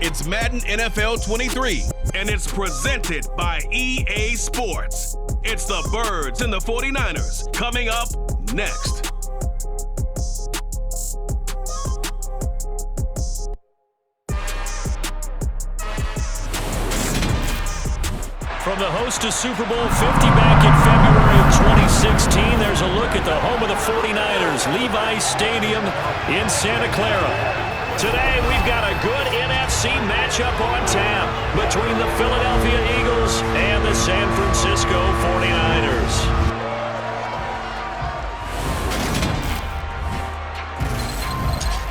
It's Madden NFL 23, and it's presented by EA Sports. It's the Birds and the 49ers coming up next. From the host to Super Bowl 50 back in February of 2016, there's a look at the home of the 49ers, Levi's Stadium in Santa Clara. Today, we've got a good NFC matchup on tap between the Philadelphia Eagles and the San Francisco 49ers.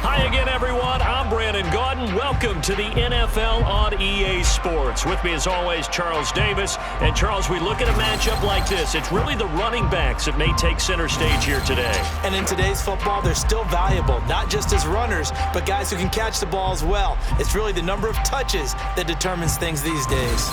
Hi again, everyone. I'm Brandon Gaudin. Welcome to the NFL on EA Sports. With me, as always, Charles Davis. And, Charles, we look at a matchup like this. It's really the running backs that may take center stage here today. And in today's football, they're still valuable, not just as runners, but guys who can catch the ball as well. It's really the number of touches that determines things these days.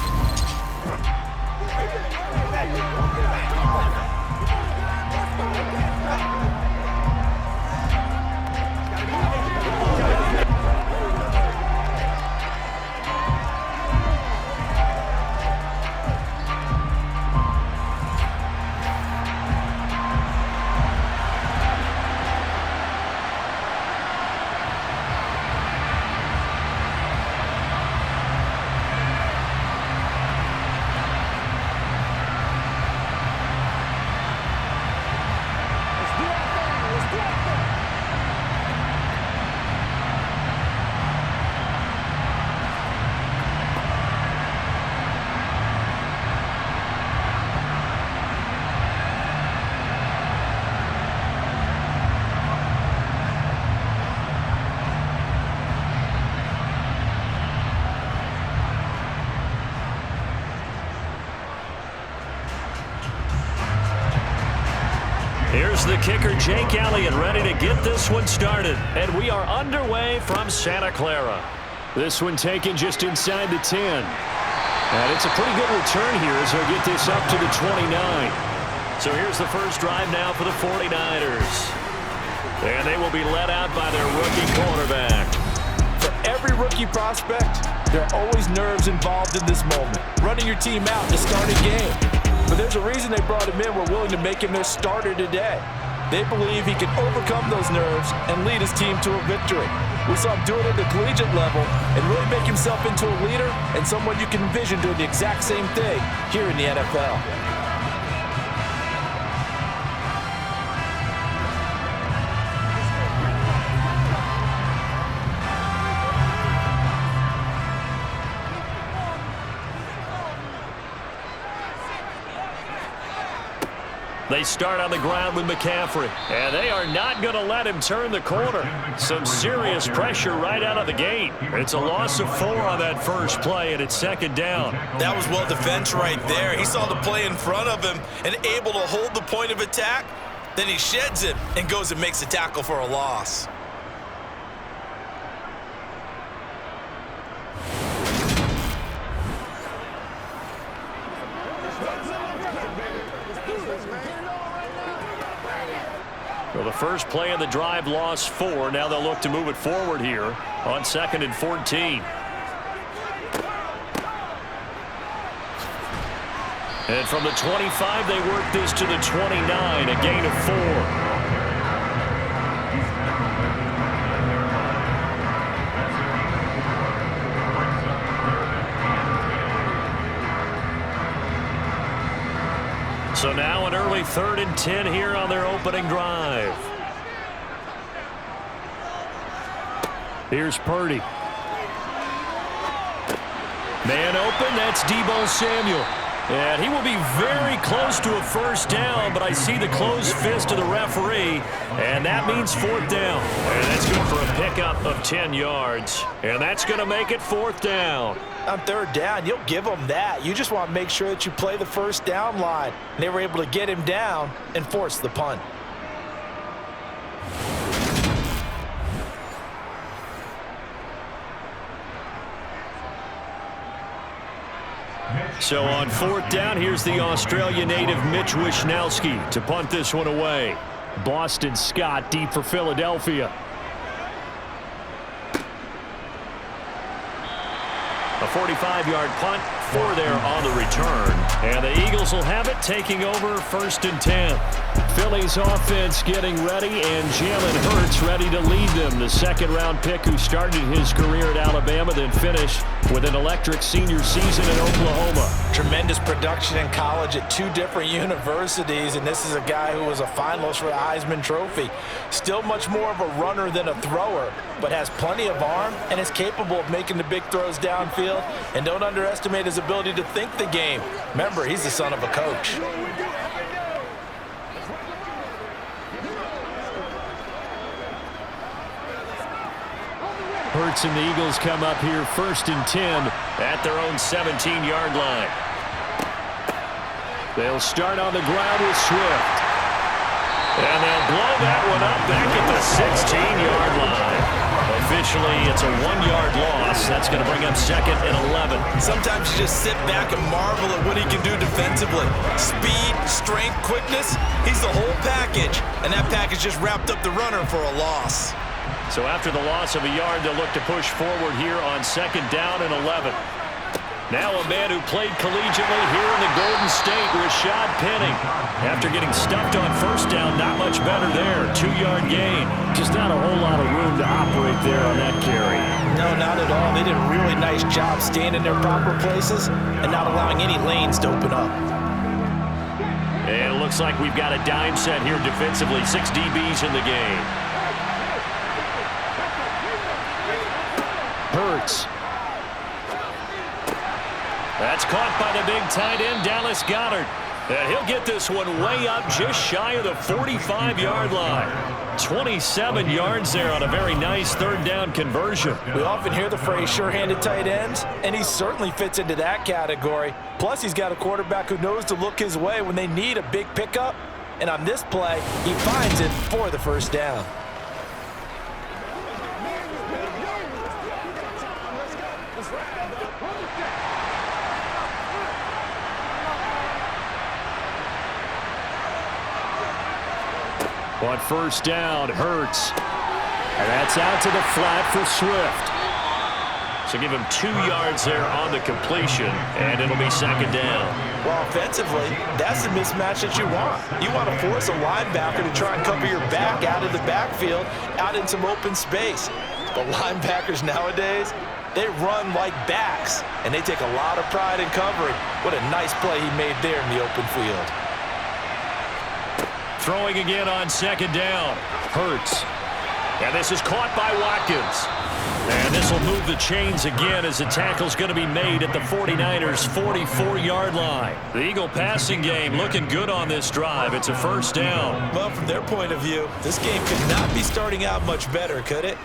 Here's the kicker, Jake Elliott, ready to get this one started. And we are underway from Santa Clara. This one taken just inside the 10. And it's a pretty good return here as they'll get this up to the 29. So here's the first drive now for the 49ers. And they will be led out by their rookie quarterback. For every rookie prospect, there are always nerves involved in this moment. Running your team out to start a game. But there's a reason they brought him in. We're willing to make him their starter today. They believe he can overcome those nerves and lead his team to a victory. We saw him do it at the collegiate level and really make himself into a leader and someone you can envision doing the exact same thing here in the NFL. They start on the ground with McCaffrey, and they are not going to let him turn the corner. Some serious pressure right out of the gate. It's a loss of 4 on that first play, and it's second down. That was well defense right there. He saw the play in front of him and able to hold the point of attack. Then he sheds him and goes and makes a tackle for a loss. Well, the first play of the drive lost 4. Now they'll look to move it forward here on 2nd and 14. And from the 25, they work this to the 29, a gain of 4. So now an early 3rd and 10 here on their opening drive. Here's Purdy. Man open, that's Deebo Samuel. And he will be very close to a first down, but I see the closed fist of the referee, and that means 4th down. And that's good for a pickup of 10 yards. And that's going to make it 4th down. On 3rd down, you'll give them that. You just want to make sure that you play the first down line. They were able to get him down and force the punt. So on 4th down, here's the Australia native Mitch Wishnowsky to punt this one away. Boston Scott deep for Philadelphia. A 45-yard punt, 4 there on the return. And the Eagles will have it, taking over 1st and 10. Philly's offense getting ready, and Jalen Hurts ready to lead them. The second-round pick who started his career at Alabama, then finished with an electric senior season in Oklahoma. Tremendous production in college at 2 different universities, and this is a guy who was a finalist for the Heisman Trophy. Still much more of a runner than a thrower, but has plenty of arm and is capable of making the big throws downfield. And don't underestimate his ability to think the game. Remember, he's the son of a coach. Hurts and the Eagles come up here 1st and 10 at their own 17-yard line. They'll start on the ground with Swift. And they'll blow that one up back at the 16-yard line. Officially, it's a 1-yard loss. That's going to bring up 2nd and 11. Sometimes you just sit back and marvel at what he can do defensively. Speed, strength, quickness, he's the whole package. And that package just wrapped up the runner for a loss. So after the loss of a yard, they'll look to push forward here on 2nd down and 11. Now a man who played collegiately here in the Golden State, Rashad Penny. After getting stuffed on 1st down, not much better there. 2-yard gain. Just not a whole lot of room to operate there on that carry. No, not at all. They did a really nice job staying in their proper places and not allowing any lanes to open up. And it looks like we've got a dime set here defensively. 6 DBs in the game. Hurts. That's caught by the big tight end, Dallas Goedert. And he'll get this one way up just shy of the 45-yard line. 27 yards there on a very nice 3rd down conversion. We often hear the phrase sure-handed tight ends, and he certainly fits into that category. Plus, he's got a quarterback who knows to look his way when they need a big pickup. And on this play, he finds it for the 1st down. On 1st down, Hurts. And that's out to the flat for Swift. So give him 2 yards there on the completion, and it'll be 2nd down. Well, offensively, that's the mismatch that you want. You want to force a linebacker to try and cover your back out of the backfield, out in some open space. But linebackers nowadays, they run like backs, and they take a lot of pride in covering. What a nice play he made there in the open field. Throwing again on 2nd down. Hurts. And this is caught by Watkins. And this will move the chains again as the tackle's going to be made at the 49ers' 44-yard line. The Eagle passing game looking good on this drive. It's a 1st down. Well, from their point of view, this game could not be starting out much better, could it?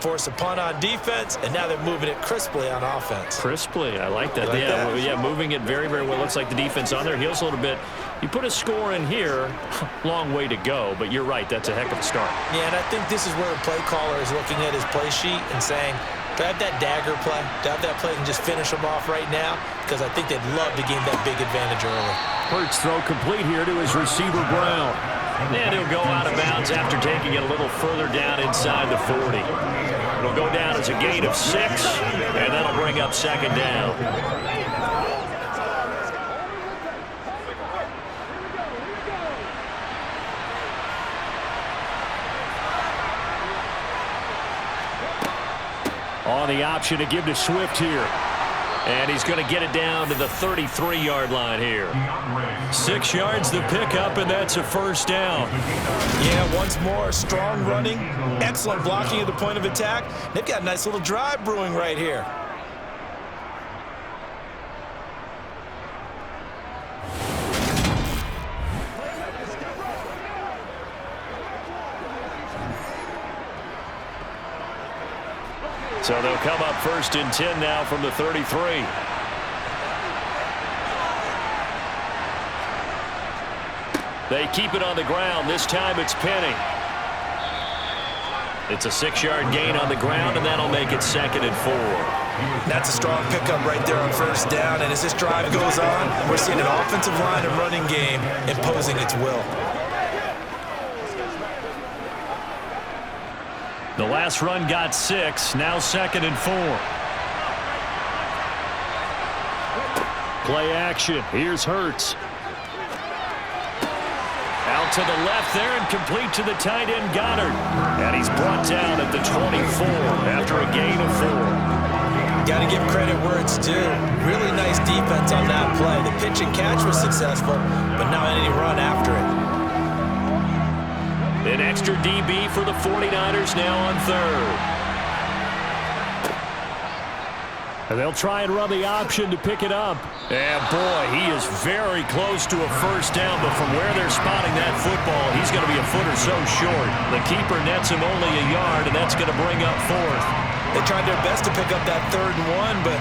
Force a punt on defense, and now they're moving it crisply on offense. Crisply, I like that. Like that? Yeah, moving it very, very well. Looks like the defense on their heels a little bit. You put a score in here, long way to go, but you're right, that's a heck of a start. Yeah, and I think this is where the play caller is looking at his play sheet and saying, do I have that dagger play? Do I have that play and just finish them off right now? Because I think they'd love to gain that big advantage early. Hurts throw complete here to his receiver, Brown. And he'll go out of bounds after taking it a little further down inside the 40. It'll go down as a gain of 6, and that'll bring up 2nd down. On the option to give to Swift here. And he's going to get it down to the 33-yard line here. 6 yards the pickup, and that's a 1st down. Yeah, once more, strong running, excellent blocking at the point of attack. They've got a nice little drive brewing right here. So they'll come up 1st and 10 now from the 33. They keep it on the ground. This time it's Penny. It's a 6-yard gain on the ground, and that'll make it 2nd and 4. That's a strong pickup right there on 1st down. And as this drive goes on, we're seeing an offensive line and running game imposing its will. The last run got 6, now 2nd and 4. Play action. Here's Hurts. Out to the left there and complete to the tight end Goddard. And he's brought down at the 24 after a gain of 4. Got to give credit where it's due. Really nice defense on that play. The pitch and catch was successful, but not any run after it. An extra DB for the 49ers now on third. And they'll try and run the option to pick it up. And boy, he is very close to a first down, but from where they're spotting that football, he's going to be a foot or so short. The keeper nets him only a yard, and that's going to bring up fourth. They tried their best to pick up that 3rd and 1, but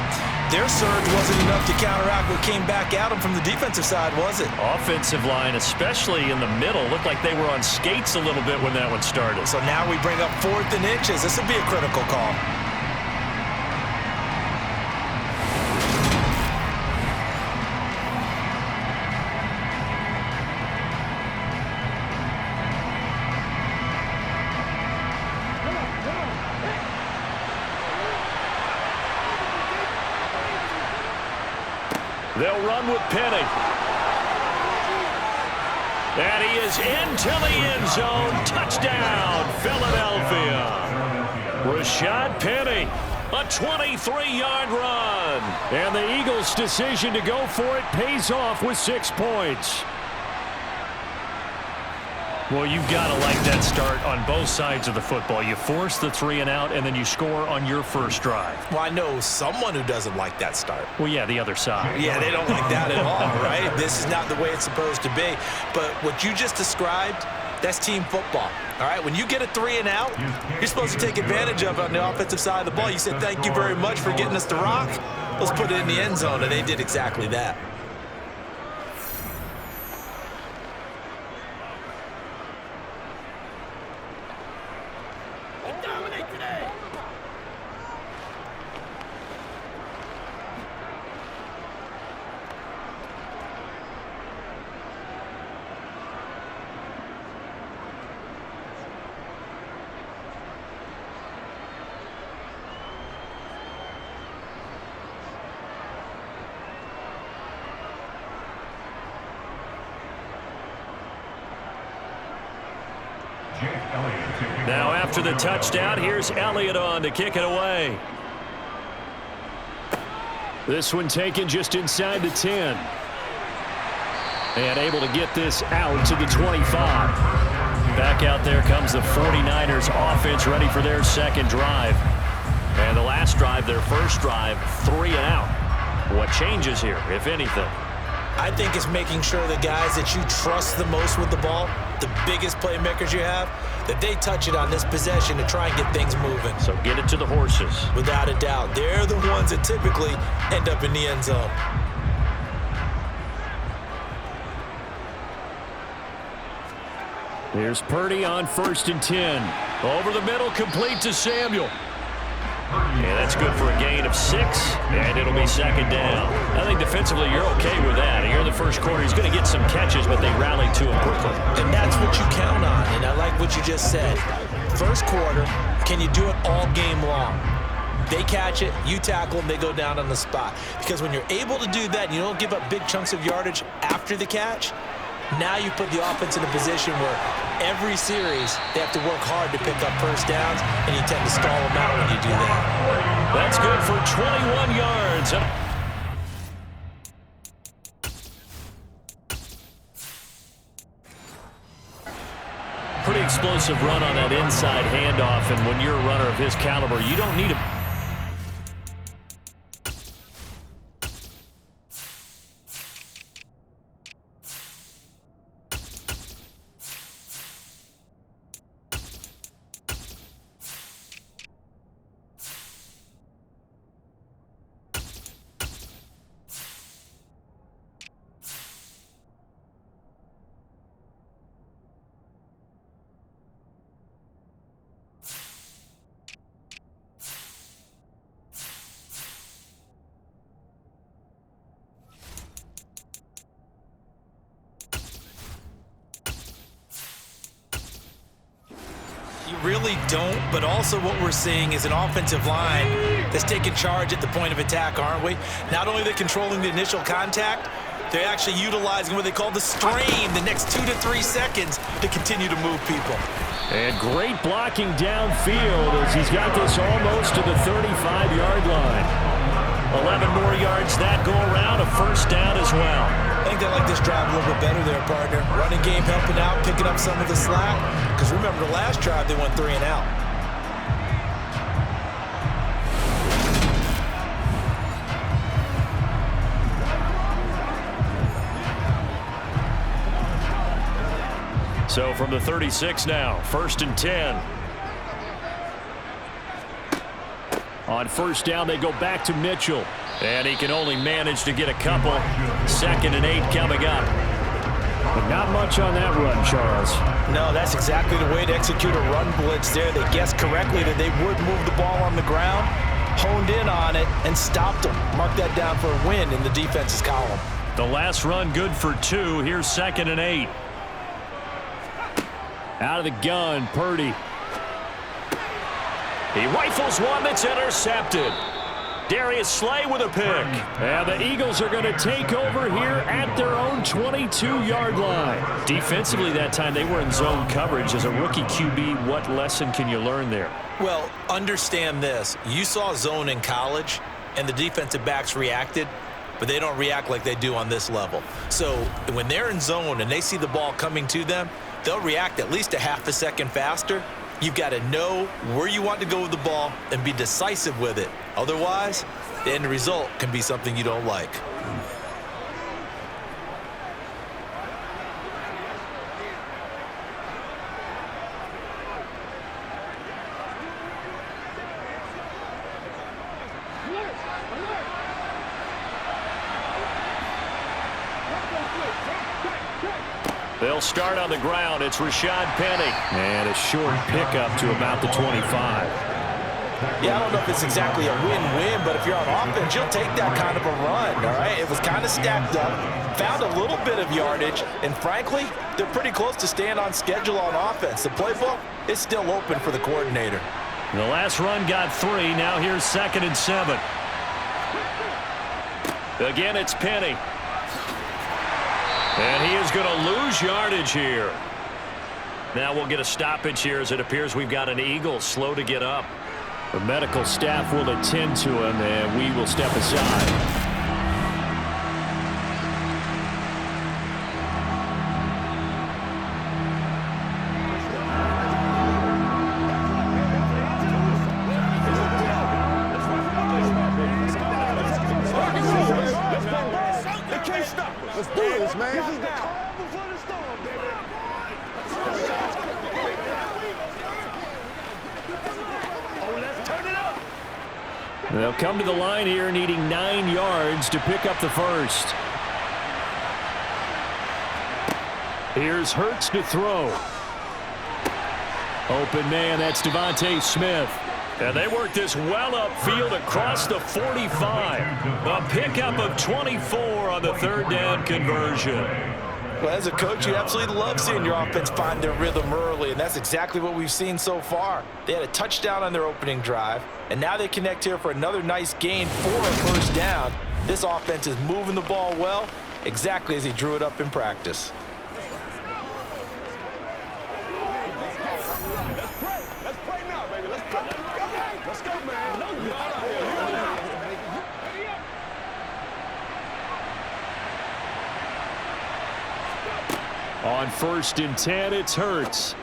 their surge wasn't enough to counteract what came back at them from the defensive side, was it? Offensive line, especially in the middle, looked like they were on skates a little bit when that one started. So now we bring up 4th and inches. This will be a critical call. They'll run with Penny. And he is into the end zone. Touchdown, Philadelphia. Rashad Penny, a 23-yard run. And the Eagles' decision to go for it pays off with 6 points. Well, you've got to like that start on both sides of the football. You force the 3 and out, and then you score on your first drive. Well, I know someone who doesn't like that start. Well, yeah, the other side. Yeah, they don't like that at all, right? This is not the way it's supposed to be. But what you just described, that's team football, all right? When you get a 3 and out, you're supposed to take advantage of it on the offensive side of the ball. You said, thank you very much for getting us the rock. Let's put it in the end zone, and they did exactly that. Now after the touchdown, here's Elliott on to kick it away. This one taken just inside the 10. And able to get this out to the 25. Back out there comes the 49ers offense ready for their second drive. And the last drive, their first drive, 3 and out. What changes here, if anything? I think it's making sure the guys that you trust the most with the ball, the biggest playmakers you have, that they touch it on this possession to try and get things moving. So get it to the horses. Without a doubt. They're the ones that typically end up in the end zone. Here's Purdy on 1st and 10. Over the middle, complete to Samuel. Yeah, that's good for a gain of 6, and it'll be 2nd down. I think defensively you're okay with that. Here in the first quarter, he's going to get some catches, but they rallied to him quickly. And that's what you count on, and I like what you just said. First quarter, can you do it all game long? They catch it, you tackle them, they go down on the spot. Because when you're able to do that and you don't give up big chunks of yardage after the catch, now you put the offense in a position where every series they have to work hard to pick up first downs, and you tend to stall them out when you do that. That's good for 21 yards. Pretty explosive run on that inside handoff, and when you're a runner of his caliber, you don't need a You really don't, but also what we're seeing is an offensive line that's taking charge at the point of attack, aren't we? Not only are they controlling the initial contact, they're actually utilizing what they call the strain the next 2 to 3 seconds to continue to move people. And great blocking downfield as he's got this almost to the 35-yard line. 11 more yards that go around, a first down as well. I think they like this drive a little bit better there, partner. Running game helping out, picking up some of the slack. Because remember, the last drive they went 3 and out. So from the 36 now, 1st and 10. On first down, they go back to Mitchell. And he can only manage to get a couple. 2nd and 8 coming up. But not much on that run, Charles. No, that's exactly the way to execute a run blitz there. They guessed correctly that they would move the ball on the ground, honed in on it, and stopped them. Mark that down for a win in the defense's column. The last run good for 2. Here's 2nd and 8. Out of the gun, Purdy. He rifles one that's intercepted. Darius Slay with a pick. And the Eagles are going to take over here at their own 22-yard line. Defensively that time, they were in zone coverage. As a rookie QB, what lesson can you learn there? Well, understand this. You saw zone in college, and the defensive backs reacted, but they don't react like they do on this level. So when they're in zone and they see the ball coming to them, they'll react at least a half a second faster. You've got to know where you want to go with the ball and be decisive with it. Otherwise, the end result can be something you don't like. They'll start on the ground. It's Rashad Penny. And a short pickup to about the 25. Yeah, I don't know if it's exactly a win-win, but if you're on offense, you'll take that kind of a run, all right? It was kind of stacked up, found a little bit of yardage, and frankly, they're pretty close to staying on schedule on offense. The playbook is still open for the coordinator. The last run got 3. Now here's 2nd and 7. Again, it's Penny. And he is going to lose yardage here. Now we'll get a stoppage here as it appears we've got an Eagle slow to get up. The medical staff will attend to him, and we will step aside. Let's do this, man. This is the calm before the storm, baby. Oh, let's turn it up. They'll come to the line here needing 9 yards to pick up the first. Here's Hurts to throw. Open man, that's Devontae Smith. And they work this well upfield across the 45. A pickup of 24 on the 3rd down conversion. Well, as a coach, you absolutely love seeing your offense find their rhythm early, and that's exactly what we've seen so far. They had a touchdown on their opening drive, and now they connect here for another nice gain for a first down. This offense is moving the ball well, exactly as he drew it up in practice. On 1st and 10, it's Hurts.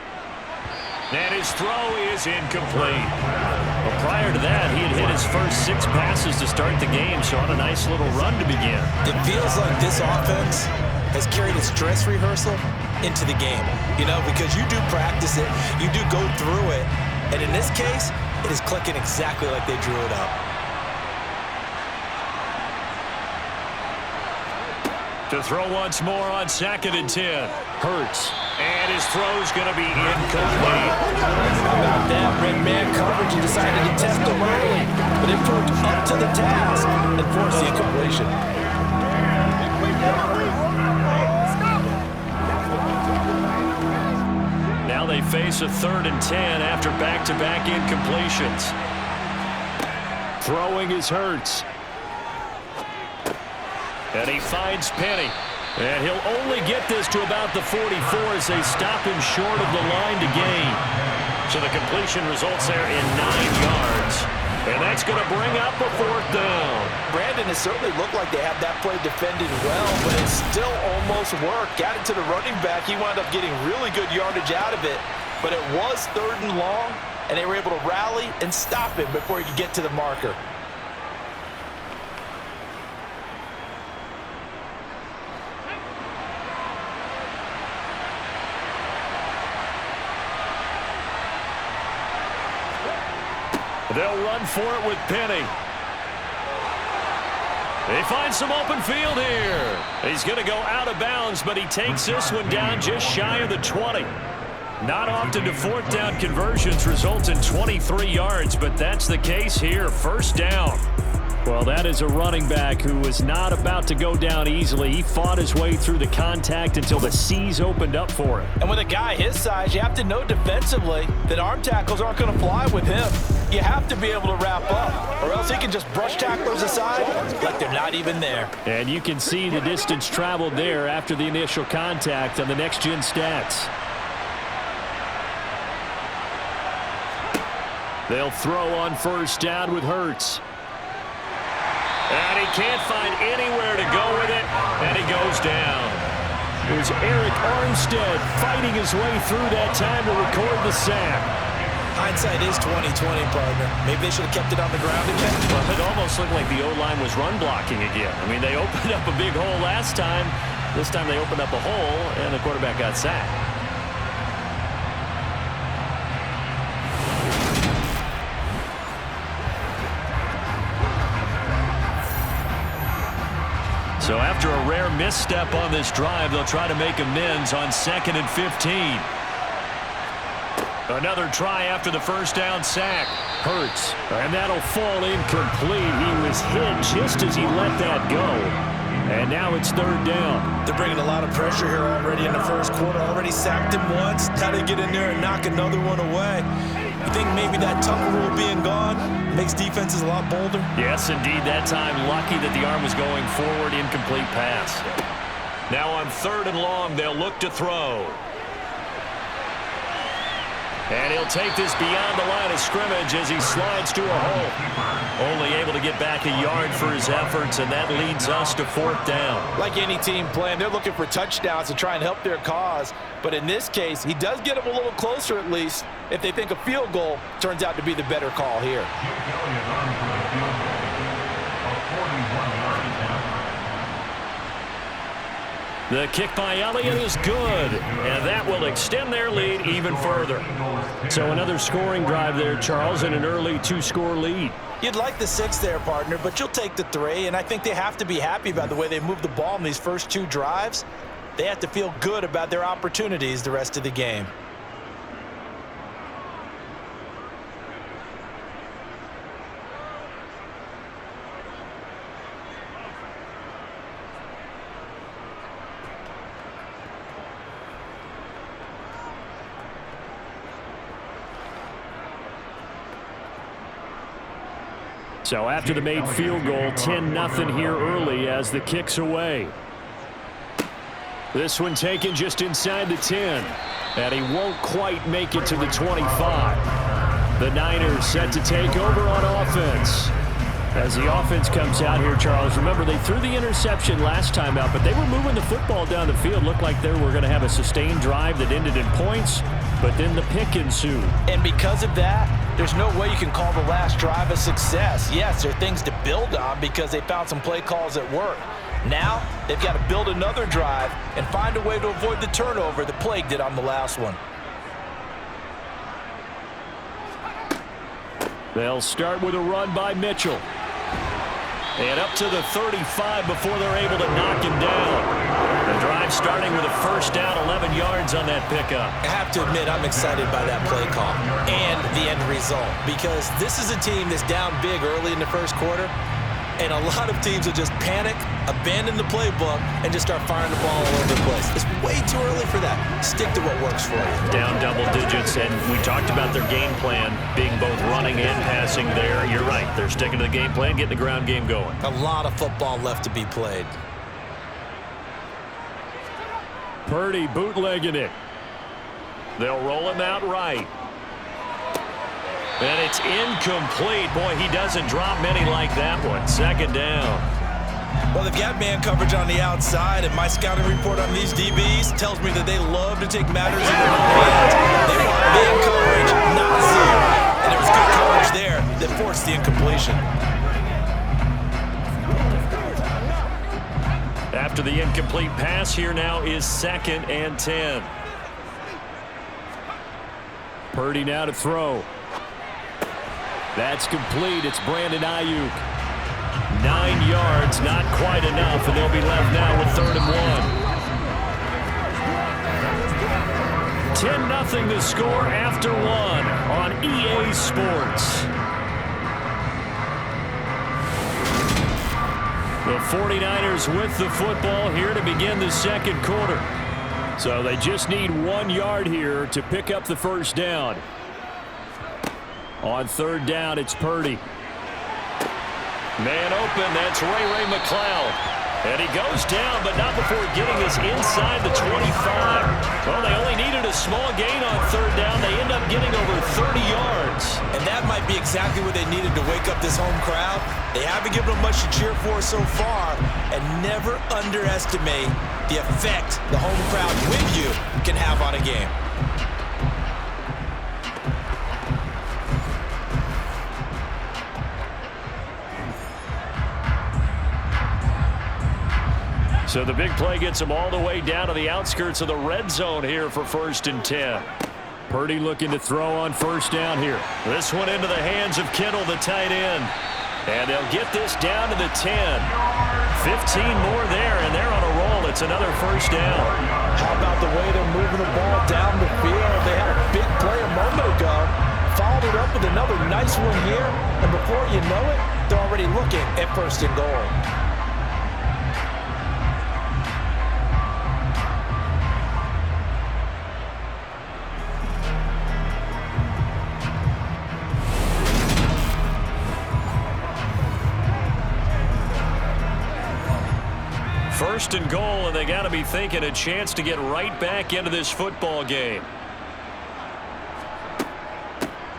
And his throw is incomplete. Well, prior to that, he had hit his first 6 passes to start the game, so on a nice little run to begin. It feels like this offense has carried its dress rehearsal into the game, you know, because you do practice it, you do go through it, and in this case, it is clicking exactly like they drew it up. To throw once more on 2nd and 10. Hurts. And his throw's going to be incomplete. How about that? Red man coverage and decided to test them early. But it proved up to the task and forced the incompletion. Now they face a 3rd and 10 after back-to-back incompletions. Throwing is Hurts. And he finds Penny. And he'll only get this to about the 44 as they stop him short of the line to gain. So the completion results there in 9 yards. And that's going to bring up a 4th down. Brandon, it certainly looked like they had that play defended well, but it still almost worked. Got it to the running back. He wound up getting really good yardage out of it. But it was 3rd and long, and they were able to rally and stop him before he could get to the marker. They'll run for it with Penny. They find some open field here. He's going to go out of bounds, but he takes this one down just shy of the 20. Not often do 4th down conversions result in 23 yards, but that's the case here. 1st down. Well, that is a running back who was not about to go down easily. He fought his way through the contact until the seas opened up for him. And with a guy his size, you have to know defensively that arm tackles aren't going to fly with him. You have to be able to wrap up, or else he can just brush tacklers aside like they're not even there. And you can see the distance traveled there after the initial contact on the next-gen stats. They'll throw on 1st down with Hurts. And he can't find anywhere to go with it, and he goes down. It was Eric Armstead fighting his way through that time to record the sack. Hindsight is 20/20, partner. Maybe they should have kept it on the ground again. Well, it almost looked like the O-line was run blocking again. I mean, they opened up a big hole last time. This time they opened up a hole, and the quarterback got sacked. So after a rare misstep on this drive, they'll try to make amends on 2nd and 15. Another try after the 1st down sack. Hurts. And that'll fall incomplete. He was hit just as he let that go. And now it's 3rd down. They're bringing a lot of pressure here already in the 1st quarter. Already sacked him once. Got to get in there and knock another one away. You think maybe that Tucker rule being gone makes defenses a lot bolder? Yes, indeed. That time, lucky that the arm was going forward. Incomplete pass. Now on 3rd and long, they'll look to throw. And he'll take this beyond the line of scrimmage as he slides to a hole. Only able to get back a yard for his efforts, and that leads us to 4th down. Like any team playing, they're looking for touchdowns to try and help their cause. But in this case, he does get them a little closer at least if they think a field goal turns out to be the better call here. The kick by Elliott is good, and that will extend their lead even further. So another scoring drive there, Charles, and an early 2-score lead. You'd like the 6 there, partner, but you'll take the 3, and I think they have to be happy about the way they moved the ball in these first 2 drives. They have to feel good about their opportunities the rest of the game. So after the made field goal, 10-0 here early as the kick's away. This one taken just inside the 10. And he won't quite make it to the 25. The Niners set to take over on offense. As the offense comes out here, Charles, remember they threw the interception last time out, but they were moving the football down the field. Looked like they were going to have a sustained drive that ended in points, but then the pick ensued. And because of that, there's no way you can call the last drive a success. Yes, there are things to build on because they found some play calls that work. Now, they've got to build another drive and find a way to avoid the turnover that plagued it on the last one. They'll start with a run by Mitchell. And up to the 35 before they're able to knock him down. The drive starting with a 1st down, 11 yards on that pickup. I have to admit, I'm excited by that play call and the end result because this is a team that's down big early in the 1st quarter. And a lot of teams will just panic, abandon the playbook, and just start firing the ball all over the place. It's way too early for that. Stick to what works for you. Down double digits, and we talked about their game plan being both running and passing there. You're right. They're sticking to the game plan, getting the ground game going. A lot of football left to be played. Purdy bootlegging it. They'll roll him out right. And it's incomplete. Boy, he doesn't drop many like that one. Second down. Well, they've got man coverage on the outside, and my scouting report on these DBs tells me that they love to take matters in their own hands. They want man coverage, not zero. And there was good coverage there that forced the incompletion. After the incomplete pass, here now is 2nd and 10. Purdy now to throw. That's complete. It's Brandon Ayuk. 9 yards, not quite enough, and they'll be left now with 3rd and 1. 10-0 the score after 1 on EA Sports. The 49ers with the football here to begin the second quarter. So they just need 1 yard here to pick up the first down. On 3rd down, it's Purdy. Man open, that's Ray McCloud. And he goes down, but not before getting us inside the 25. Well, they only needed a small gain on 3rd down. They end up getting over 30 yards. And that might be exactly what they needed to wake up this home crowd. They haven't given them much to cheer for so far. And never underestimate the effect the home crowd with you can have on a game. So the big play gets them all the way down to the outskirts of the red zone here for 1st and 10. Purdy looking to throw on 1st down here. This one into the hands of Kittle, the tight end. And they'll get this down to the 10. 15 more there, and they're on a roll. It's another 1st down. How about the way they're moving the ball down the field? They had a big play a moment ago. Followed it up with another nice one here. And before you know it, they're already looking at 1st and goal. First and goal, and they got to be thinking a chance to get right back into this football game.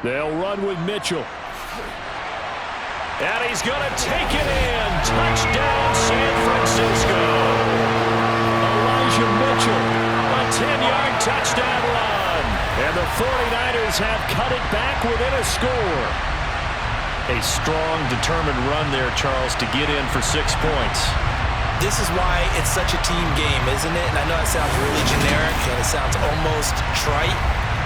They'll run with Mitchell. And he's going to take it in. Touchdown, San Francisco. Elijah Mitchell, a 10-yard touchdown run. And the 49ers have cut it back within a score. A strong, determined run there, Charles, to get in for 6 points. This is why it's such a team game, isn't it? And I know it sounds really generic and it sounds almost trite,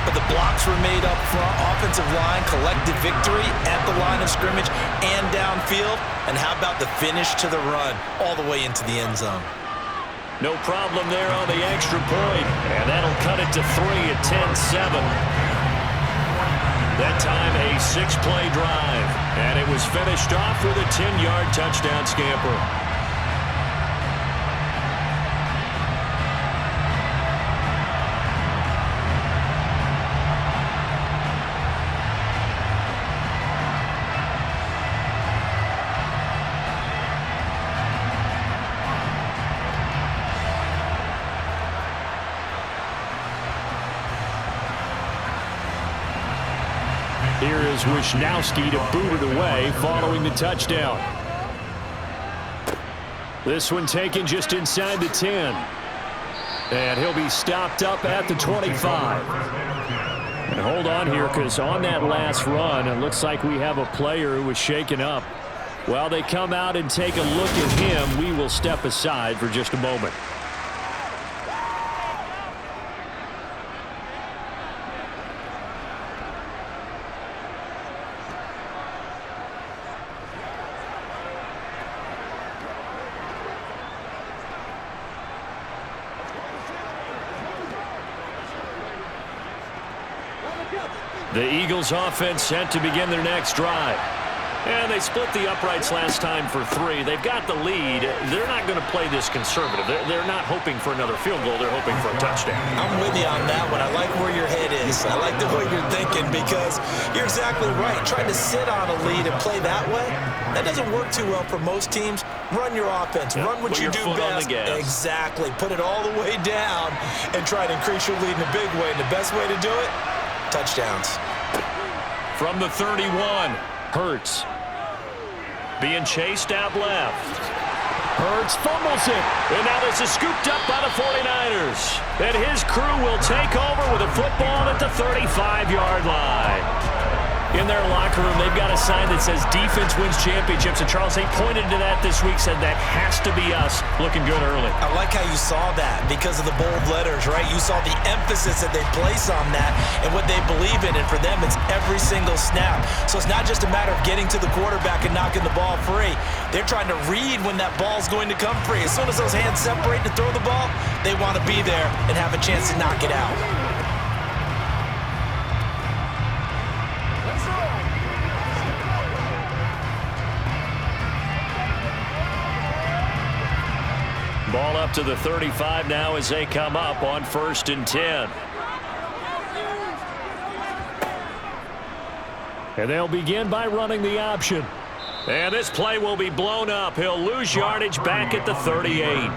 but the blocks were made up front, offensive line, collective victory at the line of scrimmage and downfield. And how about the finish to the run all the way into the end zone? No problem there on the extra point, and that'll cut it to 3 at 10-7. That time a 6-play drive, and it was finished off with a 10-yard touchdown scamper. Here is Wisnowski to boot it away following the touchdown. This one taken just inside the 10. And he'll be stopped up at the 25. And hold on here, because on that last run, it looks like we have a player who was shaken up. While they come out and take a look at him, we will step aside for just a moment. The Eagles offense set to begin their next drive. And they split the uprights last time for 3. They've got the lead. They're not going to play this conservative. They're not hoping for another field goal. They're hoping for a touchdown. I'm with you on that one. I like where your head is. I like the way you're thinking because you're exactly right. Trying to sit on a lead and play that way, that doesn't work too well for most teams. Run your offense. Run what you do best. Exactly. Put it all the way down and try to increase your lead in a big way. And the best way to do it, touchdowns. From the 31, Hurts. Being chased out left. Hurts fumbles it. And now this is scooped up by the 49ers. And his crew will take over with a football at the 35-yard line. In their locker room, they've got a sign that says defense wins championships. And Charles, they pointed to that this week, said that has to be us. Looking good early. I like how you saw that because of the bold letters, right? You saw the emphasis that they place on that and what they believe in. And for them, it's every single snap. So it's not just a matter of getting to the quarterback and knocking the ball free. They're trying to read when that ball's going to come free. As soon as those hands separate to throw the ball, they want to be there and have a chance to knock it out. Ball up to the 35 now as they come up on 1st and 10. And they'll begin by running the option. And this play will be blown up. He'll lose yardage back at the 38.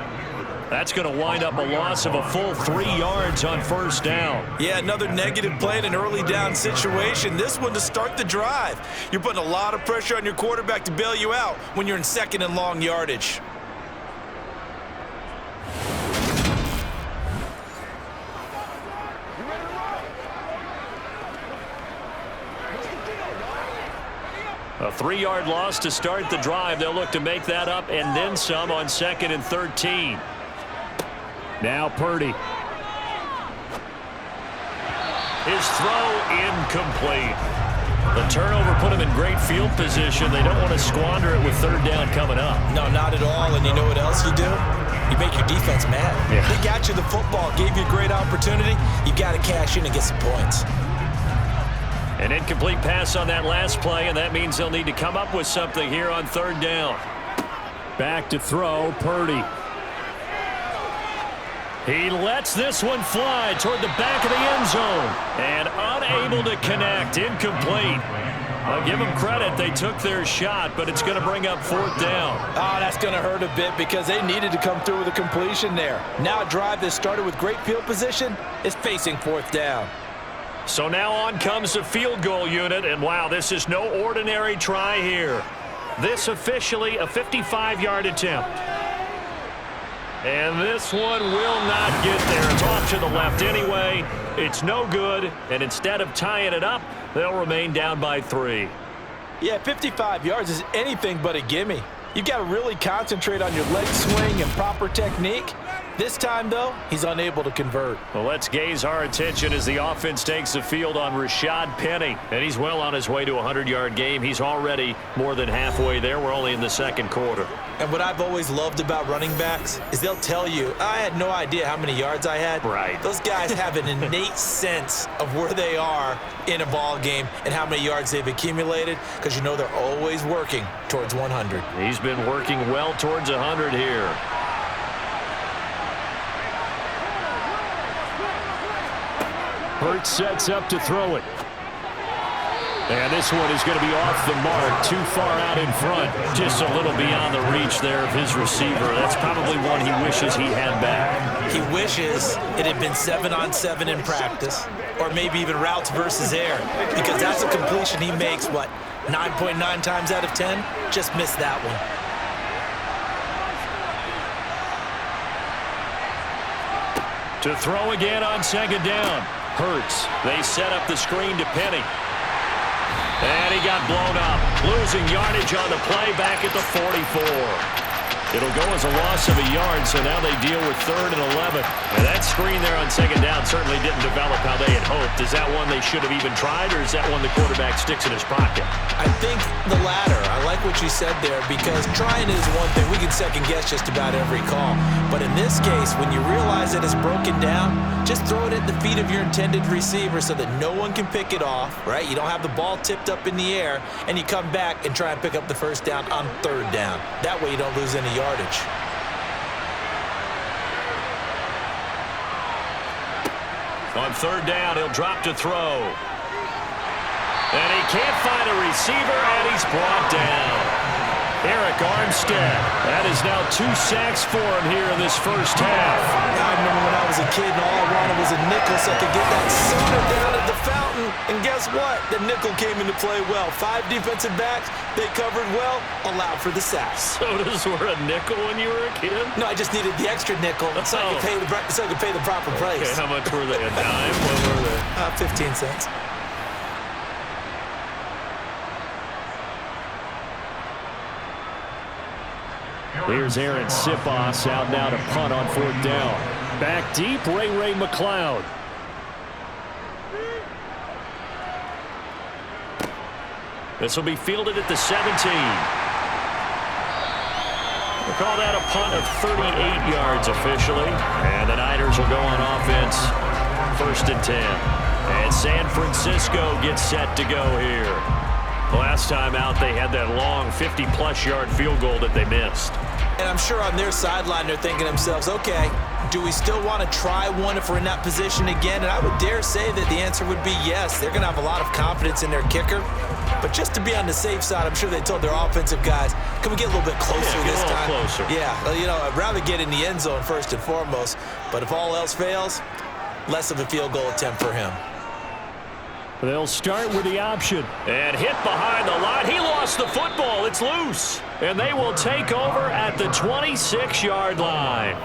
That's going to wind up a loss of a full 3 yards on 1st down. Yeah, another negative play in an early down situation. This one to start the drive. You're putting a lot of pressure on your quarterback to bail you out when you're in 2nd and long yardage. A 3-yard loss to start the drive. They'll look to make that up and then some on 2nd and 13. Now Purdy. His throw incomplete. The turnover put him in great field position. They don't want to squander it with 3rd down coming up. No, not at all. And you know what else you do? You make your defense mad. Yeah. They got you the football, gave you a great opportunity. You got to cash in and get some points. An incomplete pass on that last play, and that means they'll need to come up with something here on 3rd down. Back to throw, Purdy. He lets this one fly toward the back of the end zone. And unable to connect, incomplete. I'll give them credit. They took their shot, but it's going to bring up 4th down. Oh, that's going to hurt a bit because they needed to come through with a completion there. Now a drive that started with great field position is facing 4th down. So now on comes the field goal unit, and wow, this is no ordinary try here. This officially a 55-yard attempt. And this one will not get there. It's off to the left anyway. It's no good, and instead of tying it up, they'll remain down by 3. Yeah, 55 yards is anything but a gimme. You've got to really concentrate on your leg swing and proper technique. This time, though, he's unable to convert. Well, let's gaze our attention as the offense takes the field on Rashad Penny. And he's well on his way to a 100-yard game. He's already more than halfway there. We're only in the 2nd quarter. And what I've always loved about running backs is they'll tell you, I had no idea how many yards I had. Right. Those guys have an innate sense of where they are in a ball game and how many yards they've accumulated because you know they're always working towards 100. He's been working well towards 100 here. Hurts sets up to throw it. And this one is going to be off the mark, too far out in front. Just a little beyond the reach there of his receiver. That's probably one he wishes he had back. He wishes it had been 7-on-7 in practice, or maybe even routes versus air, because that's a completion he makes, 9.9 times out of 10? Just missed that one. To throw again on 2nd down. Hurts. They set up the screen to Penny. And he got blown up. Losing yardage on the play back at the 44. It'll go as a loss of a yard, so now they deal with 3rd and 11. And that screen there on 2nd down certainly didn't develop how they had hoped. Is that one they should have even tried, or is that one the quarterback sticks in his pocket? I think the latter. I like what you said there, because trying is one thing. We can second-guess just about every call. But in this case, when you realize that it's broken down, just throw it at the feet of your intended receiver so that no one can pick it off, right? You don't have the ball tipped up in the air, and you come back and try and pick up the 1st down on 3rd down. That way you don't lose any yardage. On 3rd down, he'll drop to throw. And he can't find a receiver, and he's brought down. Eric Armstead. That is now 2 sacks for him here in this first half. I remember when I was a kid and all I wanted was a nickel so I could get that soda down at the fountain. And guess what? The nickel came into play well. 5 defensive backs, they covered well, allowed for the sacks. Sodas were a nickel when you were a kid? No, I just needed the extra nickel so I could pay the proper price. Okay, how much were they? A dime? What were they? 15 cents. Here's Aaron Sipos out now to punt on 4th down. Back deep, Ray McLeod. This will be fielded at the 17. We'll call that a punt of 38 yards officially. And the Niners will go on offense, 1st and 10. And San Francisco gets set to go here. Last time out, they had that long 50-plus yard field goal that they missed. And I'm sure on their sideline, they're thinking to themselves, okay, do we still want to try one if we're in that position again? And I would dare say that the answer would be yes. They're going to have a lot of confidence in their kicker. But just to be on the safe side, I'm sure they told their offensive guys, can we get a little bit closer this time? Closer. Yeah, you know, I'd rather get in the end zone first and foremost. But if all else fails, less of a field goal attempt for him. They'll start with the option. And hit behind the line. He lost the football. It's loose. And they will take over at the 26-yard line.